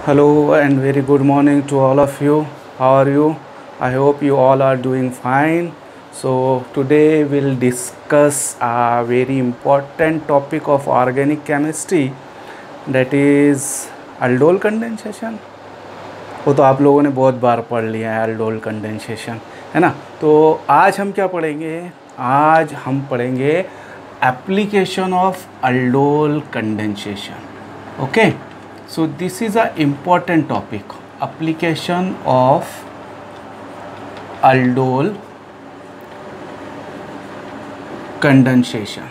Hello and very good morning to all of you. How are you? I hope you all are doing fine. So today we'll discuss a very important topic of organic chemistry, that is aldol condensation. वो तो आप लोगों ने बहुत बार पढ़ लिया है aldol condensation, है ना। तो आज हम क्या पढ़ेंगे? आज हम पढ़ेंगे application of aldol condensation. Okay, so this is a important topic, application of aldol condensation.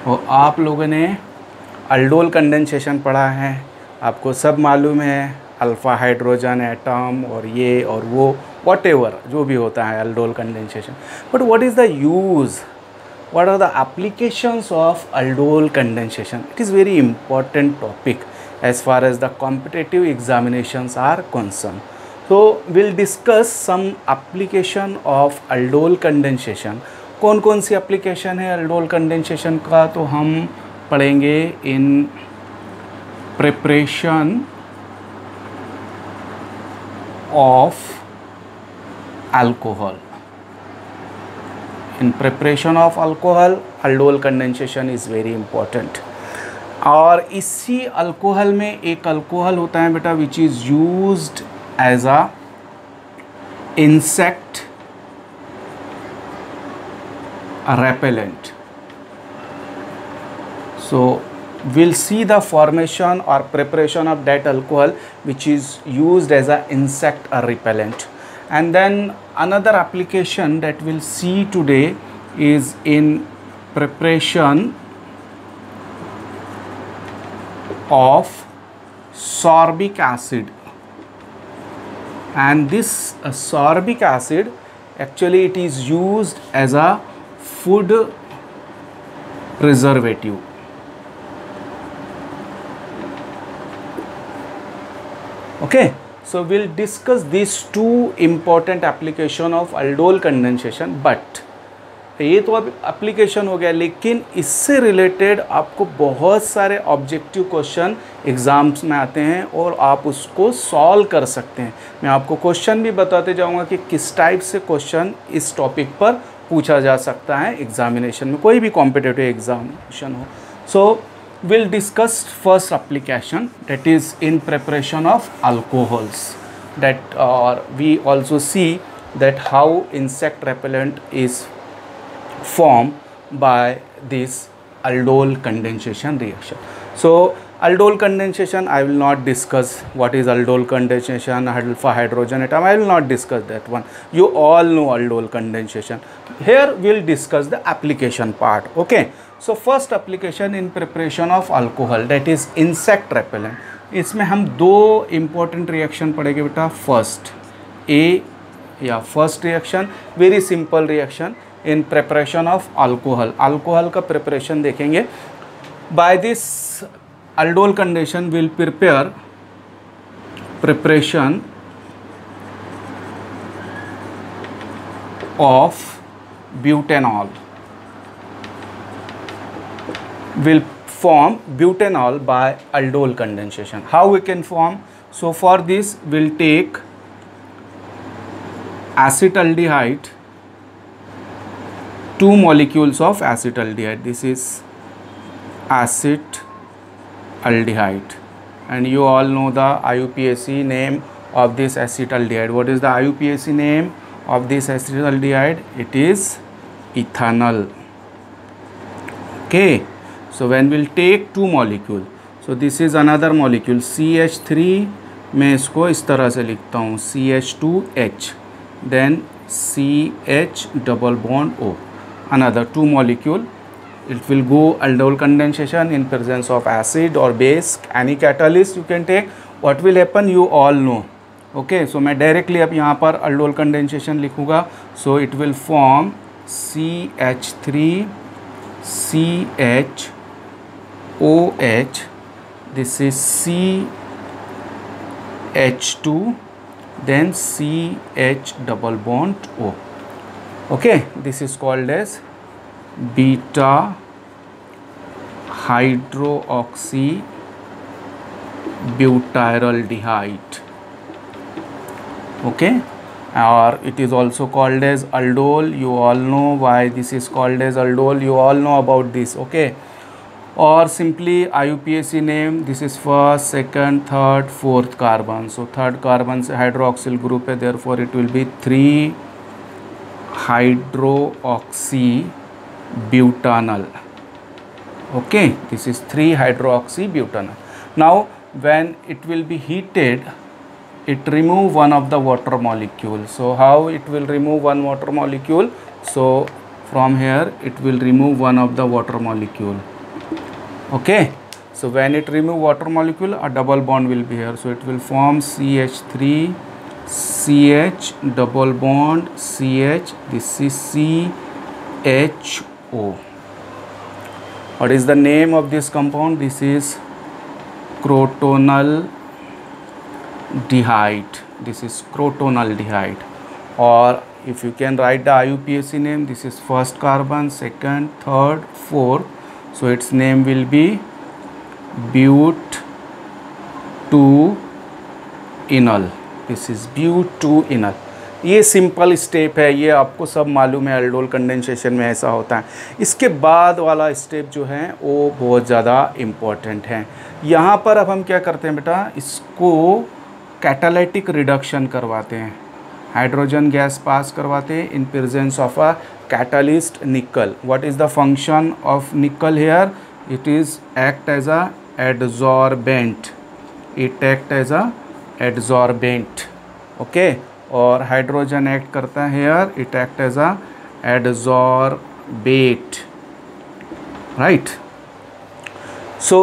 और आप लोगों ने aldol condensation पढ़ा है, आपको सब मालूम है, अल्फ़ा हाइड्रोजन एटम और ये और वो whatever जो भी होता है aldol condensation. But what is the use? What are the applications of aldol condensation? It is very important topic as far as the competitive examinations are concerned. So we'll discuss some application of aldol condensation. कौन कौन सी application है aldol condensation का, तो हम पढ़ेंगे in preparation of alcohol. In preparation of alcohol, aldol condensation is very important. और इसी alcohol में एक अल्कोहल होता है बेटा which is used as a insect repellent. So we'll see the formation or preparation of that alcohol which is used as a insect repellent. And then another application that we'll see today is in preparation of sorbic acid. And this sorbic acid, actually it is used as a food preservative. Okay, so we'll discuss these two important application of aldol condensation. But ये तो अब application हो गया, लेकिन इससे related आपको बहुत सारे ऑब्जेक्टिव क्वेश्चन एग्ज़ाम्स में आते हैं और आप उसको सॉल्व कर सकते हैं. मैं आपको क्वेश्चन भी बताते जाऊंगा कि किस टाइप से क्वेश्चन इस टॉपिक पर पूछा जा सकता है एग्जामिनेशन में, कोई भी कॉम्पिटिटिव एग्जामिनेशन हो. सो we'll discuss first application, that is in preparation of alcohols, that we also see that how insect repellent is formed by this aldol condensation reaction. So aldol condensation, I will not discuss what is aldol condensation, alpha hydrogen atom, I will not discuss that one. You all know aldol condensation. Here we will discuss the application part. Okay, so first application in preparation of alcohol, that is insect repellent. इसमें हम दो important reaction पढ़ेंगे बेटा. First first reaction, very simple reaction in preparation of alcohol. Alcohol का preparation देखेंगे. By this aldol condensation will prepare preparation of butanol, will form butanol by aldol condensation. How we can form? So for this we'll take acetaldehyde, two molecules of acetaldehyde. This is acetaldehyde, and you all know the IUPAC name of this acetaldehyde. What is the IUPAC name of this acetaldehyde? It is ethanol. Okay, so when we'll take two molecule, so this is another molecule CH3, मैं इसको इस तरह से लिखता हूँ CH2H, then CH double bond O, another two molecule. It will go aldol condensation in presence of acid or base, any catalyst you can take. What will happen you all know. Okay, so मैं directly अब यहाँ पर aldol condensation लिखूँगा. So it will form CH3 CHOH, this is CH2, then CH double bond O. Okay, this is called as beta hydroxy butyraldehyde. Okay, or it is also called as aldol. You all know why this is called as aldol. You all know about this. Okay, or simply IUPAC name, this is first, second, third, fourth carbon. So third carbon से hydroxyl group है, therefore it will be 3 hydroxybutanol. Okay, this is 3 hydroxybutanol. Now when it will be heated, it remove one of the water molecule. So how it will remove one water molecule? So from here it will remove one of the water molecule. Okay, so when it remove water molecule, a double bond will be here. So it will form CH3 CH double bond CH. This is CHO. What is the name of this compound? This is crotonaldehyde. This is crotonaldehyde. Or if you can write the IUPAC name, this is first carbon, second, third, fourth. So its name will be but2-enol. This is but2-enol. ये simple step है, ये आपको सब मालूम है, aldol condensation में ऐसा होता है। इसके बाद वाला स्टेप जो है वो बहुत ज़्यादा इम्पोर्टेंट है। यहाँ पर अब हम क्या करते हैं बेटा, इसको कैटालिटिक रिडक्शन करवाते हैं, हाइड्रोजन गैस पास करवाते हैं in presence of a catalyst nickel. What is the function of nickel here? It is act as a adsorbent. It act as a adsorbent. Okay, और हाइड्रोजन एक्ट करता है here, it act as a adsorbate. Right. So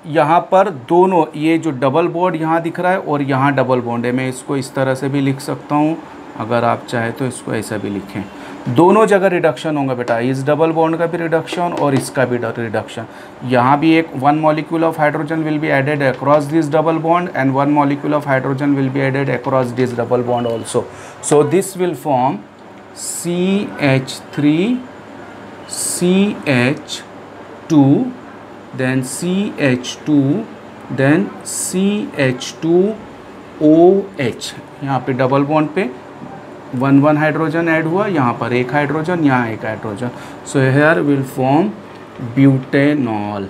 यहाँ पर दोनों, ये जो double bond यहाँ दिख रहा है और यहाँ डबल बॉन्ड है, मैं इसको इस तरह से भी लिख सकता हूँ, अगर आप चाहे तो इसको ऐसा भी लिखें। दोनों जगह रिडक्शन होगा बेटा, इस डबल बॉन्ड का भी रिडक्शन और इसका भी रिडक्शन। यहाँ भी एक 1 molecule of hydrogen will be added across this double bond and 1 molecule of hydrogen will be added across this double bond also. So this will form CH3 CH2 then CH2 then CH2OH. यहाँ पे double bond पे 1 hydrogen add हुआ, यहाँ पर एक hydrogen, यहाँ एक hydrogen. So here will form butanol.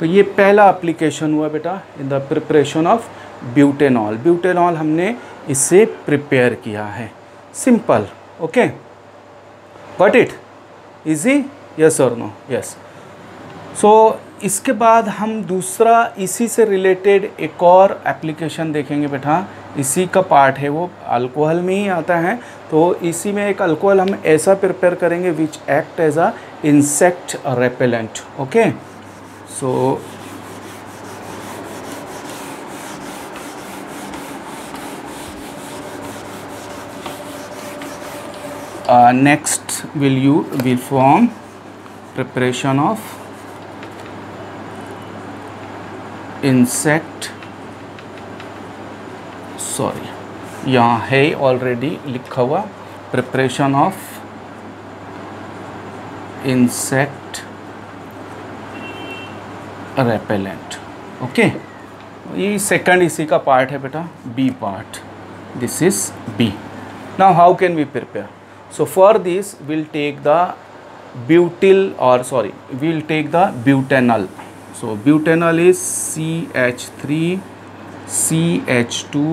तो ये पहला एप्लीकेशन हुआ बेटा in the preparation of butanol. Butanol हमने इससे प्रिपेयर किया है. Simple. Okay, got it? Easy? Yes और नो? यस. सो इसके बाद हम दूसरा इसी से रिलेटेड एक और एप्लीकेशन देखेंगे बेटा. इसी का पार्ट है, वो अल्कोहल में ही आता है. तो इसी में एक अल्कोहल हम ऐसा प्रिपेयर करेंगे which act as a insect repellent. Okay, so next will form preparation of insect, sorry यहाँ है ऑलरेडी लिखा हुआ, preparation of insect repellent. Okay, ये सेकंड इसी का पार्ट है बेटा, B part. This is B. Now how can we prepare? So for this we'll take the we'll take the butanol. So butanol is CH3 CH2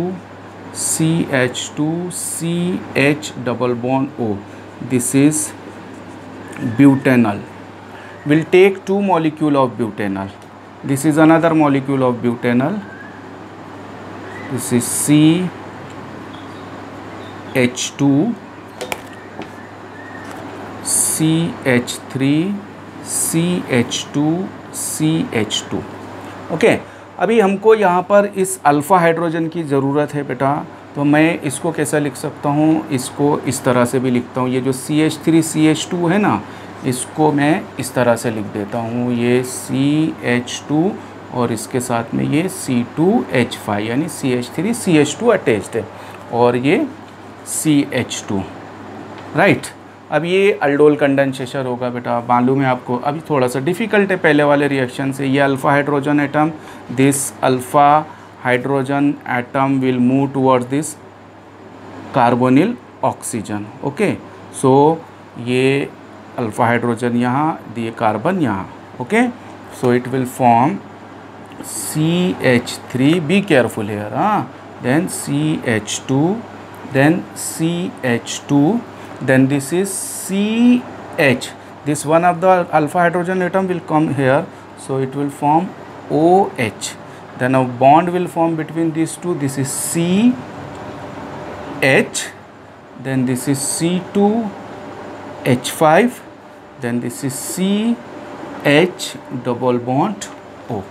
CH2 CH double bond O. This is butanol. We'll take 2 molecule of butanol. This is another molecule of butanol. This is CH2 CH3 CH2 CH2. Okay, अभी हमको यहाँ पर इस alpha hydrogen की ज़रूरत है बेटा. तो मैं इसको कैसा लिख सकता हूँ? इसको इस तरह से भी लिखता हूँ. ये जो CH3 CH2 है ना, इसको मैं इस तरह से लिख देता हूँ. ये CH2 और इसके साथ में ये C2H5 यानी CH3 CH2 अटैच्ड है और ये CH2. राइट. अब ये अल्डोल कंडेंसेशन होगा बेटा, मालूम है आपको। अभी थोड़ा सा डिफ़िकल्ट है पहले वाले रिएक्शन से। ये alpha hydrogen atom, this alpha hydrogen atom will move towards this carbonyl oxygen. Okay, so ये अल्फ़ा हाइड्रोजन यहाँ, दिए कार्बन यहाँ। Okay, so it will form CH3, be careful here, हाँ, then CH2, then CH2, then this is CH, this one of the alpha hydrogen atom will come here, so it will form OH, then a bond will form between these two, this is CH, then this is C2H5, then this is CH double bond O.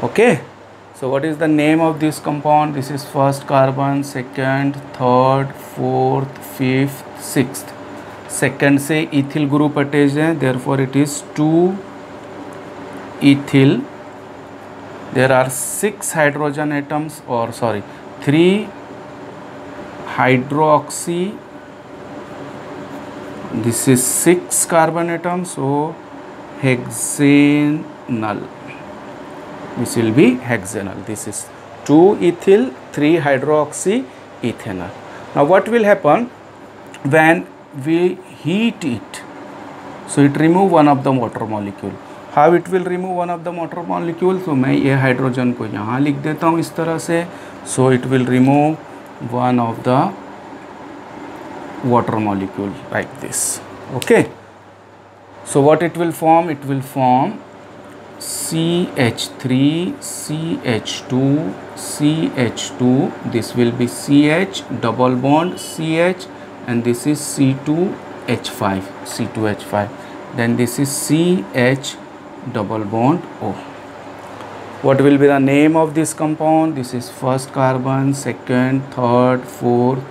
Okay, so what is the name of this compound? This is first carbon, second, third, fourth, fifth, sixth. Second से ethyl group attached है, therefore it is 2-ethyl. There are 6 hydrogen atoms, or sorry, 3 hydroxy. This is 6 carbon atoms, so hexanal. This will be hexanal. This is 2-ethyl, 3-hydroxy ethanol. Now what will happen when we heat it? So it remove one of the water molecule. How it will remove one of the water molecule? So मैं ये hydrogen को यहाँ लिख देता हूँ इस तरह से. So it will remove one of the water molecule like this. Okay. So what it will form? It will form CH3, CH2, CH2, this will be CH, double bond CH, and this is C2H5, C2H5, then this is CH double bond O. What will be the name of this compound? This is first carbon, second, third, fourth,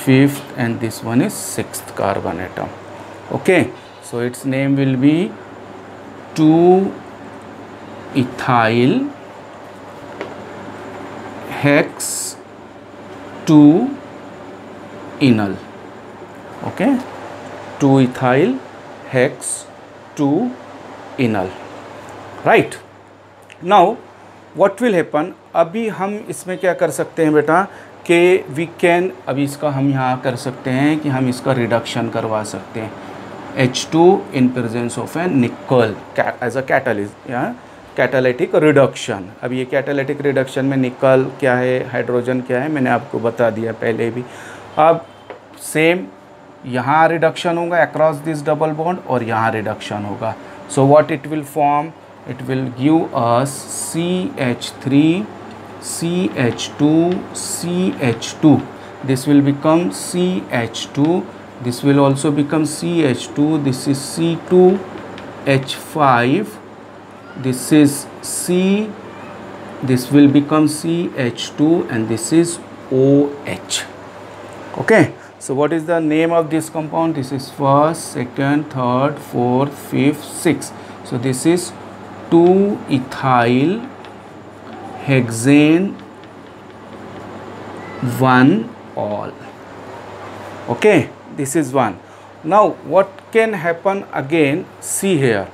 fifth, and this one is sixth carbon atom. Okay, so its name will be 2-ethyl hex 2-enol. Okay, 2-ethyl hex 2-enol. Right. Now what will happen? अभी हम इसमें क्या कर सकते हैं बेटा कि we can, अभी इसका हम यहाँ कर सकते हैं कि हम इसका रिडक्शन करवा सकते हैं H2 in presence of a nickel as a catalyst, या कैटालिटिक रिडक्शन. अब ये कैटालिटिक रिडक्शन में निकल क्या है, हाइड्रोजन क्या है, मैंने आपको बता दिया पहले भी. अब सेम यहाँ रिडक्शन होगा अक्रॉस दिस डबल बॉन्ड और यहाँ रिडक्शन होगा. So what it will form? It will give us CH3, CH2, CH2. This will become CH2. This will also become CH2. This is C2H5. This is C. This will become CH2, and this is OH. Okay. So what is the name of this compound? This is first, second, third, fourth, fifth, sixth. So this is 2-ethyl hexane 1-ol. Okay, this is one. Now what can happen again? See here,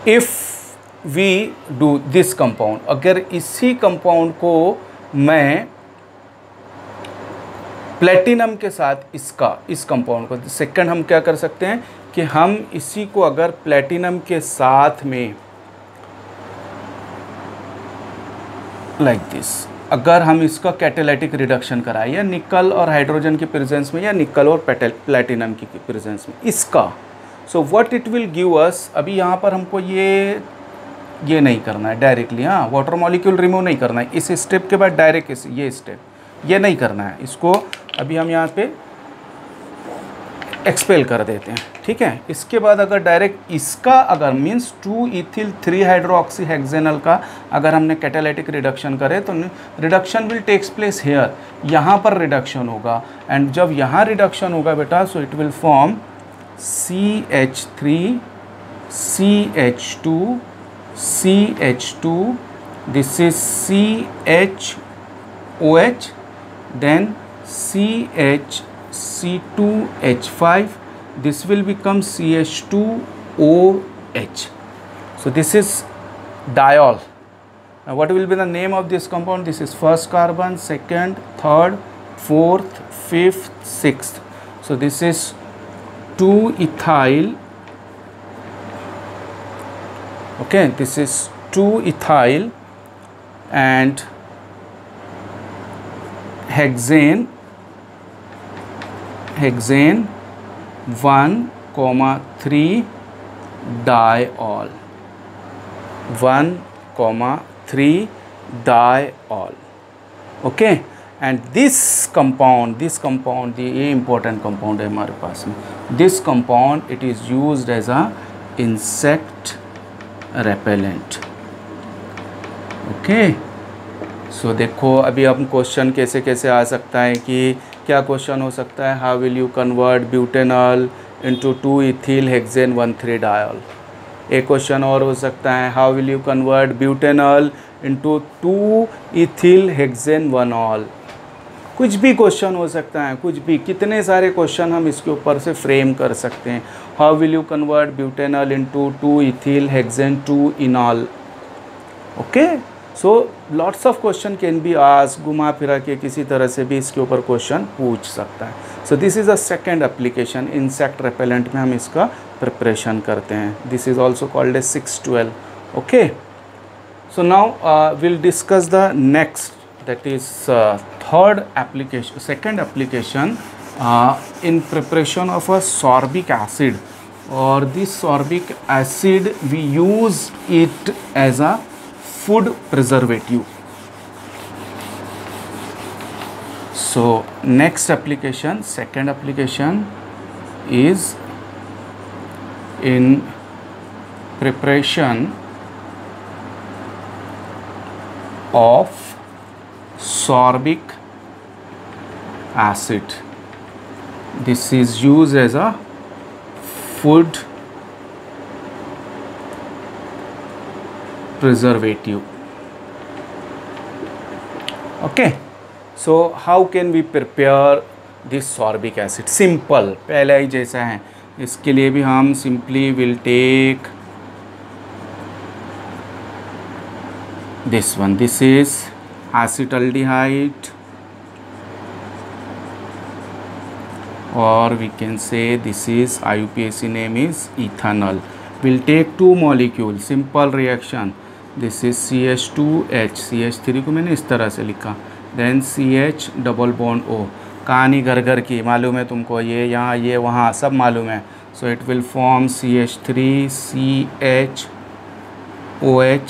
if we do this compound, अगर इसी compound को मैं platinum के साथ इस compound को, second हम क्या कर सकते हैं कि हम इसी को अगर प्लेटिनम के साथ में लाइक दिस, अगर हम इसका कैटालिटिक रिडक्शन कराएं या निकल और हाइड्रोजन के प्रेजेंस में या निकल और प्लेटिनम की प्रेजेंस में इसका, so what it will give us. अभी यहाँ पर हमको ये नहीं करना है डायरेक्टली, हाँ, वाटर मॉलिक्यूल रिमूव नहीं करना है इस स्टेप के बाद, डायरेक्ट ये स्टेप ये नहीं करना है. इसको अभी हम यहाँ पे एक्सपेल कर देते हैं, ठीक है. इसके बाद अगर डायरेक्ट इसका अगर मीन्स 2-ethyl 3-hydroxy हेक्सेनल का अगर हमने कैटालिटिक रिडक्शन करे तो reduction will takes place here, यहाँ पर रिडक्शन होगा. एंड जब यहाँ रिडक्शन होगा बेटा, सो it will form CH3, CH2, CH2, this is CHOH, then CH C2H5. This will become CH2OH. So this is diol. Now what will be the name of this compound? This is first carbon, second, third, fourth, fifth, sixth. So this is 2-ethyl. Okay, this is 2-ethyl and hexane 1,3 diol. 1,3 diol. Okay, and this compound ये important compound है हमारे पास में. This compound it is used as a insect repellent. Okay, so देखो अभी हम question कैसे कैसे आ सकता है कि क्या क्वेश्चन हो सकता है. How will you convert butanol into 2-ethyl hexane 1,3 diol. एक क्वेश्चन और हो सकता है. How will you convert butanol into 2-ethyl hexane 1-ऑल. कुछ भी क्वेश्चन हो सकता है, कुछ भी. कितने सारे क्वेश्चन हम इसके ऊपर से फ्रेम कर सकते हैं. How will you convert butanol into 2-ethyl hexane 2-इनॉल. Okay, so lots of question can be asked. घुमा फिरा के किसी तरह से भी इसके ऊपर क्वेश्चन पूछ सकता है. So this is a second application. Insect repellent में हम इसका प्रिपरेशन करते हैं. This is also called a 612. Okay, so now will discuss the next, that is third application, second application in preparation of a sorbic acid, or this sorbic acid we use it as a food preservative. So next application, second application is in preparation of sorbic acid. This is used as a food preservative. Okay, so how can we prepare this sorbic acid? Simple, पहले ही जैसा है. इसके लिए भी हम simply will take this one. This is acetaldehyde, or we can say this is IUPAC name is ethanol. We'll take 2 molecules, simple reaction. This is CH2H, CH3 को मैंने इस तरह से लिखा, then CH double bond O. कहानी घर घर की मालूम है तुमको, ये यहाँ ये वहाँ सब मालूम है. So it will form CH3 CHOH,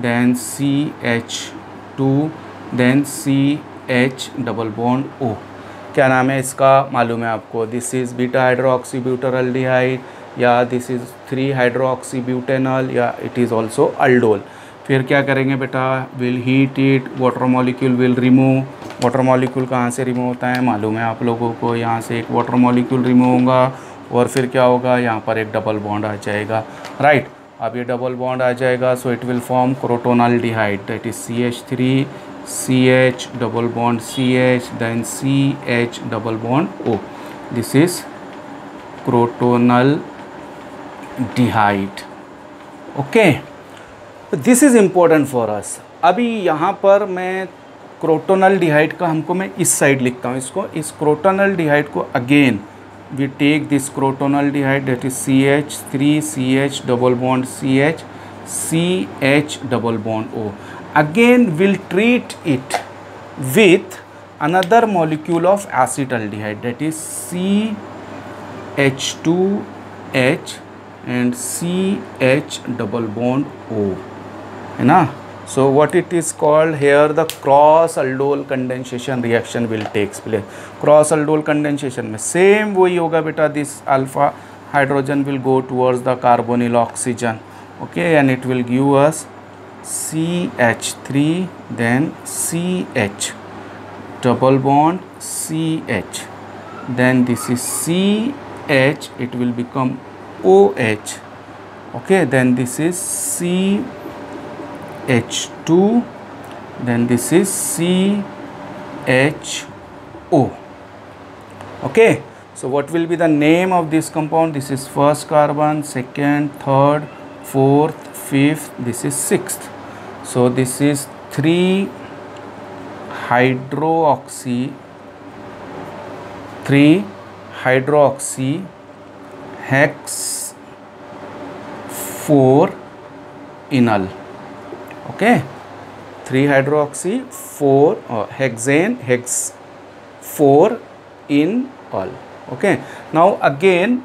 then CH2, then CH double bond O. क्या नाम है इसका मालूम है आपको. दिस इज़ बीटा हाइड्रोक्सीब्यूटारल्डिहाइड, या दिस इज़ 3 हाइड्रोक्सीब्यूटेनॉल, या इट इज़ ऑल्सो अल्डोल. फिर क्या करेंगे बेटा, will heat it, water molecule will remove. Water molecule कहाँ से रिमूव होता है मालूम है आप लोगों को. यहाँ से एक वाटर मॉलिक्यूल रिमूव होगा और फिर क्या होगा, यहाँ पर एक डबल बॉन्ड आ जाएगा. राइट, अब ये डबल बॉन्ड आ जाएगा. So it will form crotonaldehyde, that is CH3 CH double bond CH, then CH double bond O. This is crotonaldehyde. Okay, this is important for us. अभी यहाँ पर मैं क्रोटोनल्डिहाइड का हमको मैं इस साइड लिखता हूँ इसको. इस क्रोटोनल्डिहाइड को again we take this crotonaldehyde, that is CH3 CH double bond CH, CH double bond O. Again we'll treat it with another molecule of acetaldehyde, that is CH2H and CH double bond O, है ना. So what it is called here, the cross aldol condensation reaction will takes place. Cross aldol condensation में same वही होगा बेटा. this alpha hydrogen will go towards the carbonyl oxygen. Okay, and it will give us CH3, then CH double bond CH, then this is CH, it will become OH. Okay, then this is CH2, then this is CHO. Okay, so what will be the name of this compound? This is first carbon, second, third, fourth, fifth, this is sixth. So this is 3 hydroxy hex 4 enol. Okay, 3 hydroxy 4 hexane hex 4 in all. Okay, now again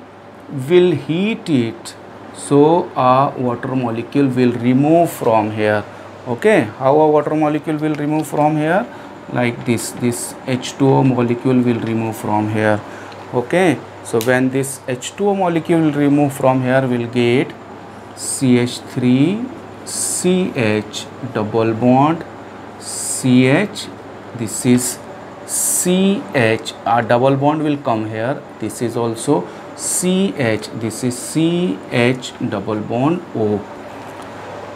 we'll heat it, so a water molecule will remove from here. Okay, how a water molecule will remove from here? Like this H2O molecule will remove from here. Okay, so when this H2O molecule will remove from here, we'll get CH3 CH double bond CH. This is CH, a double bond will come here. This is also CH, this is CH double bond O.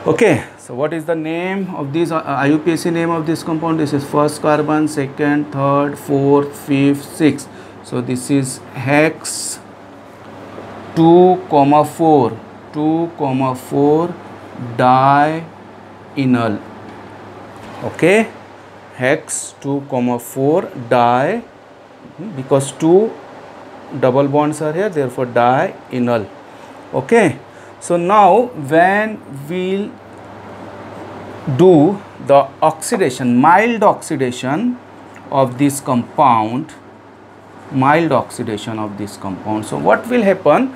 Okay, so what is the name of this IUPAC name of this compound? This is first carbon, second, third, fourth, fifth, sixth. So this is hex 2,4 dienol. Okay, hex 2,4 di, because 2 double bonds are here, therefore dienol. Okay, so now when we'll do the oxidation, mild oxidation of this compound, so what will happen?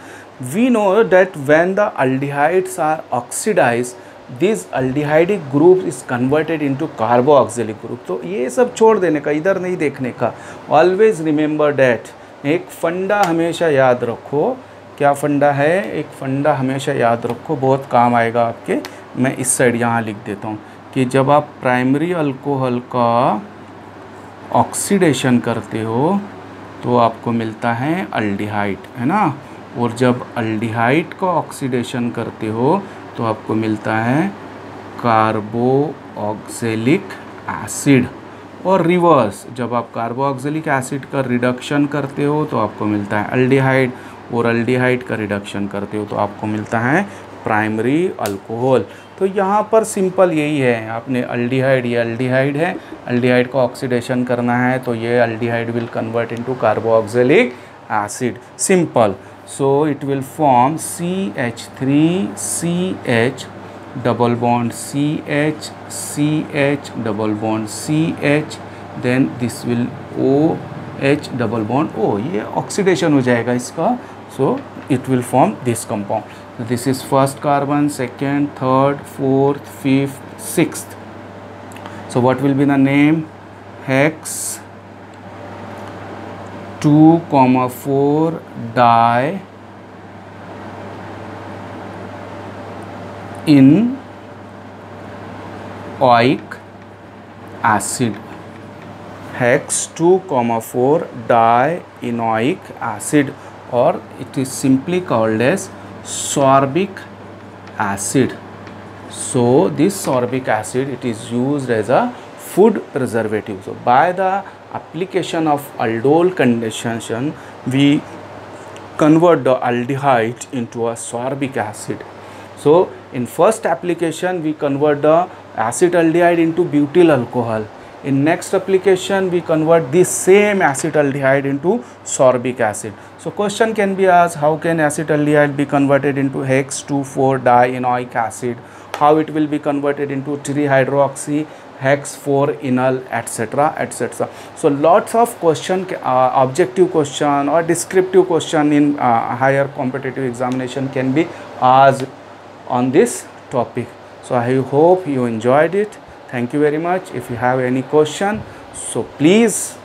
We know that when the aldehydes are oxidized, this aldehydic group is converted into carboxylic group. तो ये सब छोड़ देने का, इधर नहीं देखने का. Always remember that. एक फंडा हमेशा याद रखो. क्या फंडा है? एक फंडा हमेशा याद रखो, बहुत काम आएगा आपके. मैं इस साइड यहाँ लिख देता हूँ कि जब आप प्राइमरी अल्कोहल का ऑक्सीडेशन करते हो तो आपको मिलता है अल्डिहाइड, है ना. और जब अल्डिहाइड का ऑक्सीडेशन करते हो तो आपको मिलता है कार्बोक्सिलिक एसिड. और रिवर्स, जब आप कार्बोक्सिलिक एसिड का रिडक्शन करते हो तो आपको मिलता है अल्डिहाइड, और अल्डिहाइड का रिडक्शन करते हो तो आपको मिलता है प्राइमरी अल्कोहल. तो यहाँ पर सिंपल यही है, आपने अल्डिहाइड, ये अल्डिहाइड है, अल्डिहाइड को ऑक्सीडेशन करना है तो ये aldehyde will convert into carboxylic acid. Simple. So it will form CH3CH double bond CH, CH double bond CH, then this will OH double bond O. ये oxidation हो जाएगा इसका. So it will form this compound. So this is first carbon, second, third, fourth, fifth, sixth. So what will be the name? Hex 2,4 dienoic acid. Hex 2,4 dienoic acid, or it is simply called as sorbic acid. So this sorbic acid, it is used as a food preservative. So by the application of aldol condensation, we convert the aldehyde into a sorbic acid. So in first application we convert the acetaldehyde into butyl alcohol. In next application we convert this same acetaldehyde into sorbic acid. So question can be asked, how can acetaldehyde be converted into hex 2,4 dienoic acid? How it will be converted into 3-hydroxy hex 4 enol, etc., etc. So lots of question, objective question or descriptive question in higher competitive examination can be asked on this topic. So I hope you enjoyed it. Thank you very much. If you have any question, so please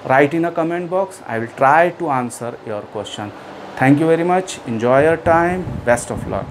write in a comment box. I will try to answer your question. Thank you very much. Enjoy your time. Best of luck.